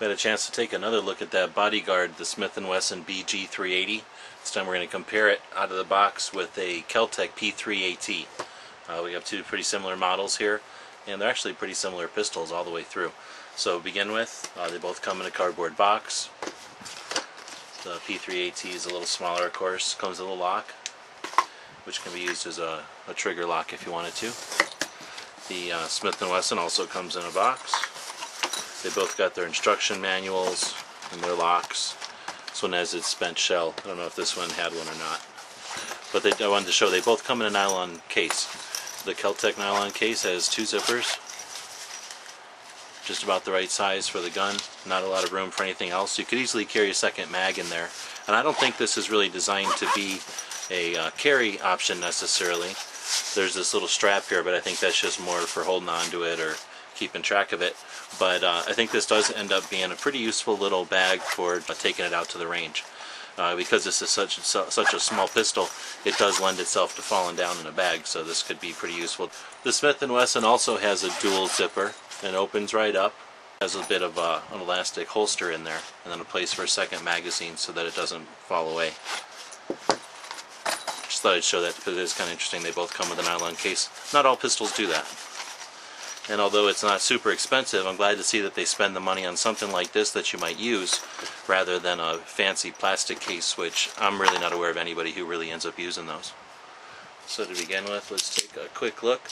We had a chance to take another look at that bodyguard, the Smith & Wesson BG380. This time we're going to compare it out of the box with a KelTec P3AT. We have two pretty similar models here, and they're actually pretty similar pistols all the way through. So to begin with, they both come in a cardboard box. The P3AT is a little smaller, of course. Comes with a lock, which can be used as a trigger lock if you wanted to. The Smith & Wesson also comes in a box. They both got their instruction manuals and their locks. This one has its spent shell. I don't know if this one had one or not. But I wanted to show they both come in a nylon case. The KelTec nylon case has two zippers. Just about the right size for the gun. Not a lot of room for anything else. You could easily carry a second mag in there. And I don't think this is really designed to be a carry option necessarily. There's this little strap here, but I think that's just more for holding on to it or keeping track of it. But I think this does end up being a pretty useful little bag for taking it out to the range. Because this is such a small pistol, it does lend itself to falling down in a bag, so this could be pretty useful. The Smith & Wesson also has a dual zipper and opens right up. Has a bit of an elastic holster in there, and then a place for a second magazine so that it doesn't fall away. Just thought I'd show that because it is kind of interesting. They both come with a nylon case. Not all pistols do that. And although it's not super expensive, I'm glad to see that they spend the money on something like this that you might use rather than a fancy plastic case, which I'm really not aware of anybody who really ends up using those. So to begin with, let's take a quick look.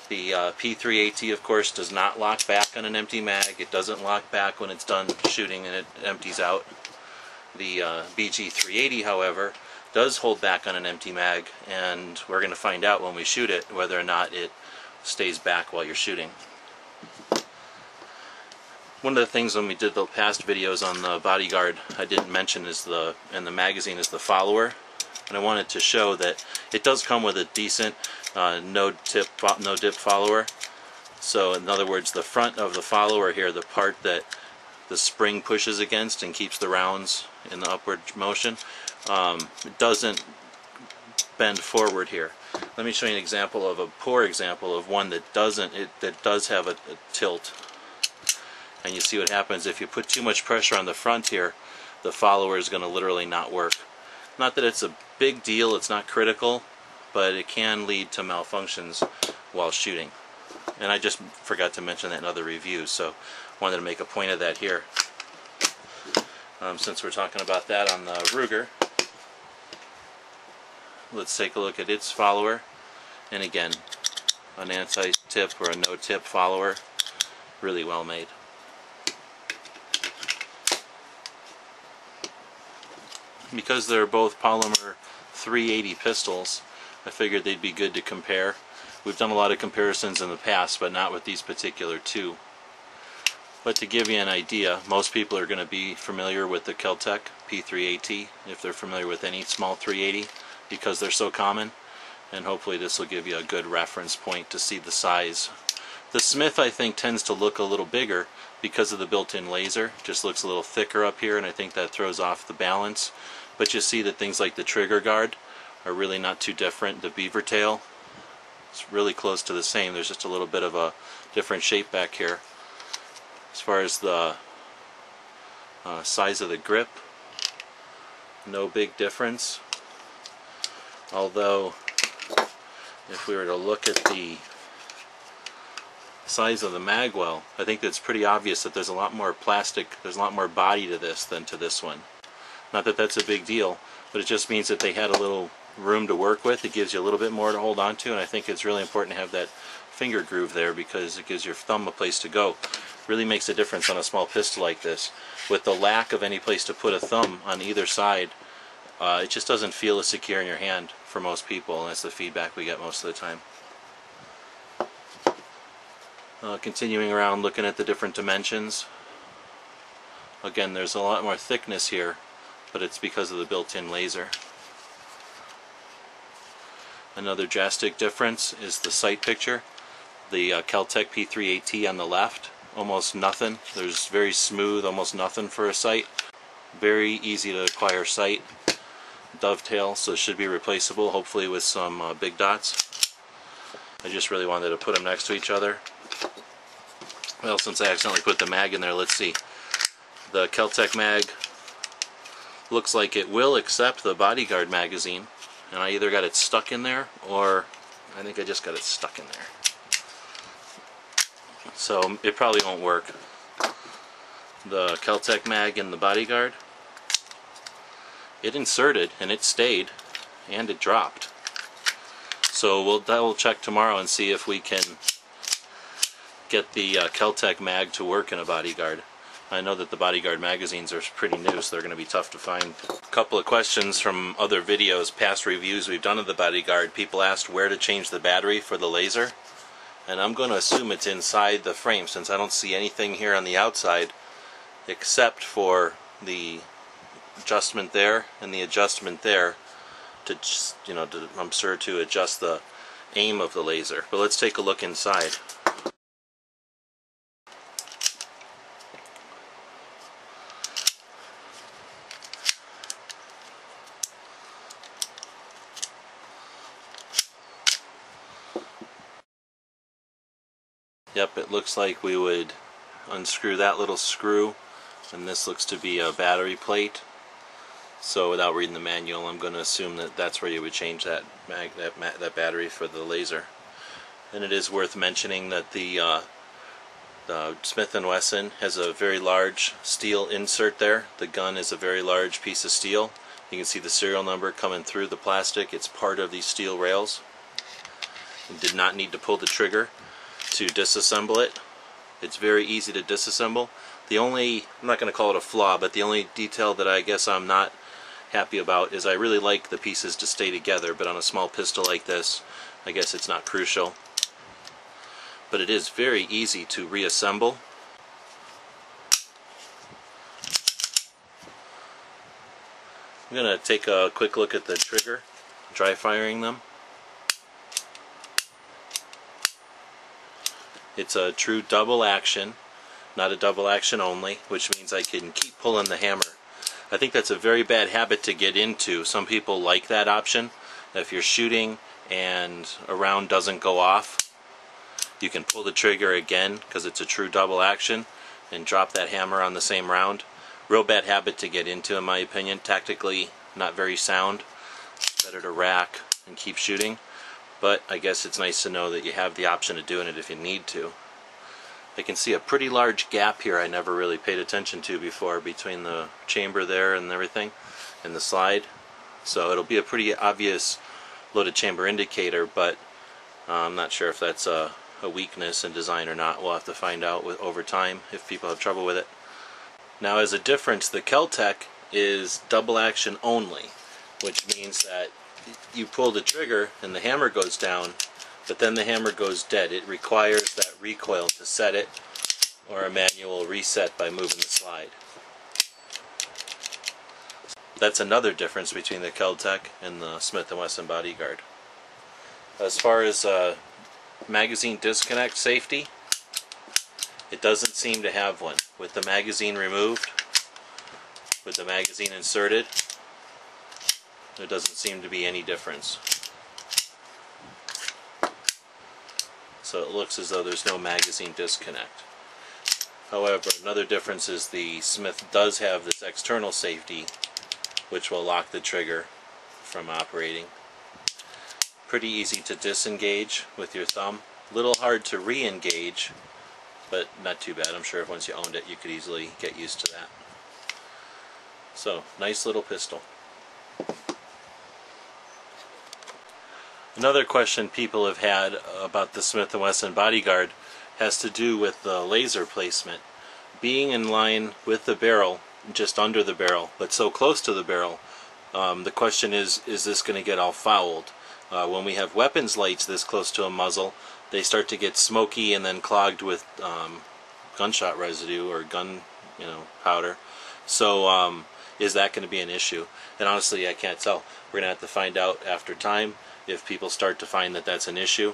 The P3AT, of course, does not lock back on an empty mag. It doesn't lock back when it's done shooting and it empties out. The BG380, however, does hold back on an empty mag, and we're going to find out when we shoot it whether or not it stays back while you're shooting. One of the things when we did the past videos on the bodyguard I didn't mention is the magazine is the follower, and I wanted to show that it does come with a decent no dip follower. So in other words, the front of the follower here, the part that the spring pushes against and keeps the rounds in the upward motion, it doesn't bend forward here. Let me show you an example of a poor example of one that doesn't. That does have a tilt, and you see what happens if you put too much pressure on the front here. The follower is going to literally not work. Not that it's a big deal, it's not critical, but it can lead to malfunctions while shooting. And I just forgot to mention that in other reviews, so wanted to make a point of that here. Since we're talking about that on the Ruger, let's take a look at its follower. And again, an anti-tip or a no-tip follower, really well made. Because they're both polymer 380 pistols, I figured they'd be good to compare. We've done a lot of comparisons in the past, but not with these particular two. But to give you an idea, most people are going to be familiar with the KelTec P3AT, if they're familiar with any small 380, because they're so common. And hopefully this will give you a good reference point to see the size. The Smith, I think, tends to look a little bigger because of the built-in laser. Just looks a little thicker up here, and I think that throws off the balance. But you see that things like the trigger guard are really not too different. The beaver tail, it's really close to the same. There's just a little bit of a different shape back here. As far as the size of the grip, no big difference. Although, if we were to look at the size of the magwell, I think it's pretty obvious that there's a lot more plastic, there's a lot more body to this than to this one. Not that that's a big deal, but it just means that they had a little room to work with. It gives you a little bit more to hold on to, and I think it's really important to have that finger groove there because it gives your thumb a place to go. Really makes a difference on a small pistol like this. With the lack of any place to put a thumb on either side, it just doesn't feel as secure in your hand for most people, and that's the feedback we get most of the time. Continuing around looking at the different dimensions, again, there's a lot more thickness here, but it's because of the built-in laser. Another drastic difference is the sight picture. The KelTec P3AT on the left, almost nothing. There's very smooth, almost nothing for a sight. Very easy to acquire sight. Dovetail, so it should be replaceable, hopefully with some big dots. I just really wanted to put them next to each other. Well, since I accidentally put the mag in there, let's see. The KelTec mag looks like it will accept the Bodyguard magazine, and I either got it stuck in there, or I think I just got it stuck in there. So it probably won't work. The KelTec mag and the Bodyguard, it inserted and it stayed and it dropped. So we'll check tomorrow and see if we can get the KelTec mag to work in a Bodyguard. I know that the Bodyguard magazines are pretty new, so they're going to be tough to find. A couple of questions from other videos, past reviews we've done of the Bodyguard. People asked where to change the battery for the laser, and I'm going to assume it's inside the frame since I don't see anything here on the outside except for the adjustment there and the adjustment there to, I'm sure, to adjust the aim of the laser. But let's take a look inside. Yep, it looks like we would unscrew that little screw, and this looks to be a battery plate. So without reading the manual, I'm going to assume that that's where you would change that battery for the laser. And it is worth mentioning that the Smith & Wesson has a very large steel insert there. The gun is a very large piece of steel. You can see the serial number coming through the plastic. It's part of these steel rails. You did not need to pull the trigger to disassemble it. It's very easy to disassemble. The only, I'm not going to call it a flaw, but the only detail that I guess I'm not happy about is I really like the pieces to stay together, but on a small pistol like this, I guess it's not crucial. But it is very easy to reassemble. I'm going to take a quick look at the trigger, dry firing them. It's a true double action, not a double action only, which means I can keep pulling the hammer. I think that's a very bad habit to get into. Some people like that option. If you're shooting and a round doesn't go off, you can pull the trigger again because it's a true double action and drop that hammer on the same round. Real bad habit to get into, in my opinion. Tactically not very sound. Better to rack and keep shooting. But I guess it's nice to know that you have the option of doing it if you need to. I can see a pretty large gap here I never really paid attention to before between the chamber there and everything and the slide. So it'll be a pretty obvious loaded chamber indicator, but I'm not sure if that's a weakness in design or not. We'll have to find out over time if people have trouble with it. Now, as a difference, the KelTec is double action only, which means that you pull the trigger and the hammer goes down, but then the hammer goes dead. It requires that recoil to set it, or a manual reset by moving the slide. That's another difference between the KelTec and the Smith & Wesson Bodyguard. As far as magazine disconnect safety, it doesn't seem to have one. With the magazine removed, with the magazine inserted, there doesn't seem to be any difference. So it looks as though there's no magazine disconnect. However, another difference is the Smith does have this external safety, which will lock the trigger from operating. Pretty easy to disengage with your thumb. A little hard to re-engage, but not too bad. I'm sure if once you owned it, you could easily get used to that. So, nice little pistol. Another question people have had about the Smith & Wesson Bodyguard has to do with the laser placement. Being in line with the barrel, just under the barrel, but so close to the barrel, the question is this going to get all fouled? When we have weapons lights this close to a muzzle, they start to get smoky and then clogged with gunshot residue or gun powder. So is that going to be an issue? And honestly, I can't tell. We're going to have to find out after time if people start to find that that's an issue.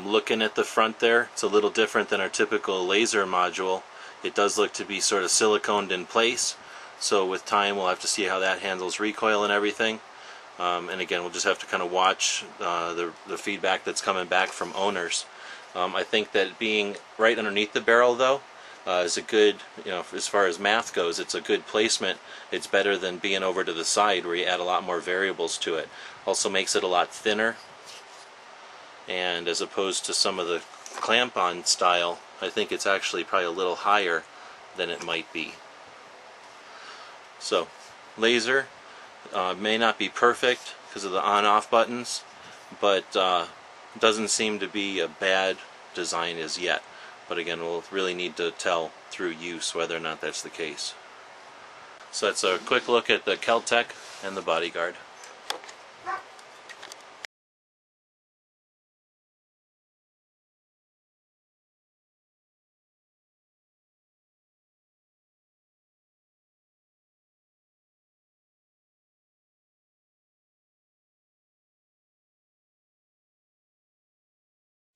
Looking at the front there, it's a little different than our typical laser module. It does look to be sort of siliconed in place, so with time we'll have to see how that handles recoil and everything. And again, we'll just have to kind of watch the feedback that's coming back from owners. I think that being right underneath the barrel though, is a good, as far as math goes, it's a good placement. It's better than being over to the side where you add a lot more variables to it. Also makes it a lot thinner, and as opposed to some of the clamp-on style, I think it's actually probably a little higher than it might be. So, laser may not be perfect because of the on-off buttons, but doesn't seem to be a bad design as yet. But again, we'll really need to tell through use whether or not that's the case. So that's a quick look at the KelTec and the Bodyguard.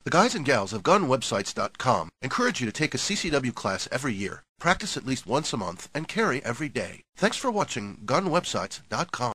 The guys and gals of GunWebsites.com encourage you to take a CCW class every year, practice at least once a month, and carry every day. Thanks for watching GunWebsites.com.